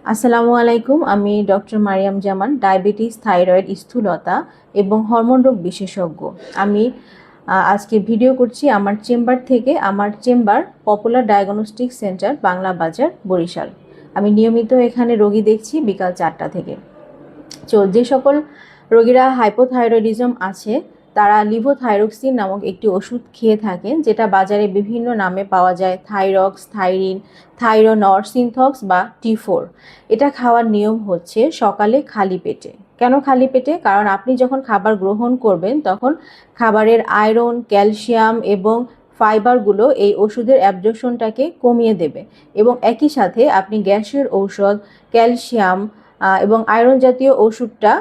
আসসালামু আলাইকুম। আমি ডক্টর মারিয়াম জামান, ডায়াবেটিস, থাইরয়েড, স্থূলতা এবং হরমোন রোগ বিশেষজ্ঞ। আমি আজকে ভিডিও করছি আমার চেম্বার থেকে। আমার chamber popular diagnostic centre, Bangla বাজার, বরিশাল। আমি নিয়মিত এখানে রোগী দেখছি বিকাল 4টা থেকে। যে সকল রোগীরা হাইপোথাইরয়েডিজম আছে তারা লিভোথাইরক্সিন নামক একটি ওষুধ খেয়ে থাকেন, যেটা বাজারে বিভিন্ন নামে পাওয়া যায়, থাইরক্স, থাইরিন, থাইরোনর, সিনথক্স বা T4। এটা খাওয়ার নিয়ম হচ্ছে সকালে খালি পেটে। কেন খালি পেটে? কারণ আপনি যখন খাবার গ্রহণ করবেন তখন খাবারের আয়রন, ক্যালসিয়াম এবং ফাইবারগুলো এই ওষুধের অ্যাবজর্পশনটাকে কমিয়ে দেবে এবং একই সাথে আপনি গ্যাসের ঔষধ, ক্যালসিয়াম এবং আয়রন জাতীয় ওষুধটা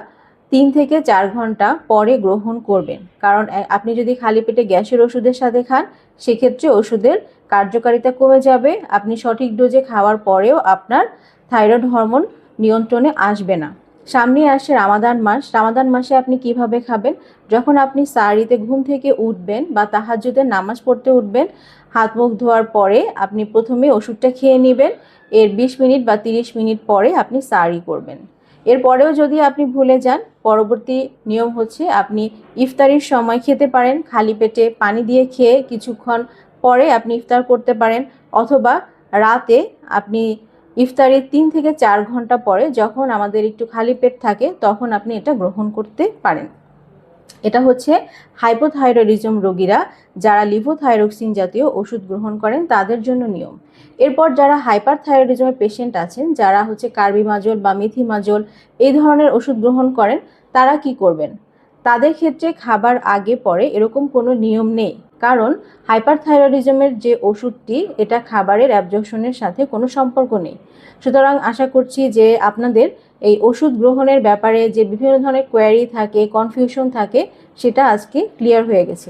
3 থেকে 4 ঘন্টা পরে গ্রহণ করবেন। কারণ আপনি যদি খালি পেটে গ্যাসের ওষুধের সাথে খান, সেক্ষেত্রে ওষুধের কার্যকারিতা কমে যাবে। আপনি সঠিক ডোজে খাওয়ার পরেও আপনার থাইরয়েড হরমোন নিয়ন্ত্রণে আসবে না। সামনে আসছে রামাদান মাস। রামাদান মাসে আপনি কিভাবে খাবেন? যখন আপনি সাহরিতে ঘুম থেকে উঠবেন বা তাহাজ্জুদের নামাজ পড়তে উঠবেন, হাত মুখ ধোয়ার পরে আপনি প্রথমে ওষুধটা খেয়ে নেবেন। এর 20 মিনিট বা 30 মিনিট পরে আপনি সাহরি করবেন। এরপরেও যদি আপনি ভুলে যান, পরবর্তী নিয়ম হচ্ছে আপনি ইফতারির সময় খেতে পারেন। খালি পেটে পানি দিয়ে খেয়ে কিছুক্ষণ পরে আপনি ইফতার করতে পারেন, অথবা রাতে আপনি ইফতারির 3 থেকে 4 ঘন্টা পরে, যখন আমাদের একটু খালি পেট থাকে, তখন আপনি এটা গ্রহণ করতে পারেন। এটা হচ্ছে হাইপোথাইরয়েডিজম রোগীরা যারা লিভোথাইরক্সিন জাতীয় ওষুধ গ্রহণ করেন তাদের জন্য নিয়ম। এরপর যারা হাইপারথাইরয়েডিজমের পেশেন্ট আছেন, যারা হচ্ছে কার্বিমাজোল বা মেথিমাজোল এই ধরনের ওষুধ গ্রহণ করেন, তারা কি করবেন? তাদের ক্ষেত্রে খাবার আগে পরে এরকম কোনো নিয়ম নেই, কারণ হাইপারথাইরয়েডিজমের যে ওষুধটি, এটা খাবারের অ্যাবজর্পশনের সাথে কোনো সম্পর্ক নেই। সুতরাং আশা করছি যে আপনাদের এই ওষুধ গ্রহণের ব্যাপারে যে বিভিন্ন ধরনের কোয়ারি থাকে, কনফিউশন থাকে, সেটা আজকে ক্লিয়ার হয়ে গেছে।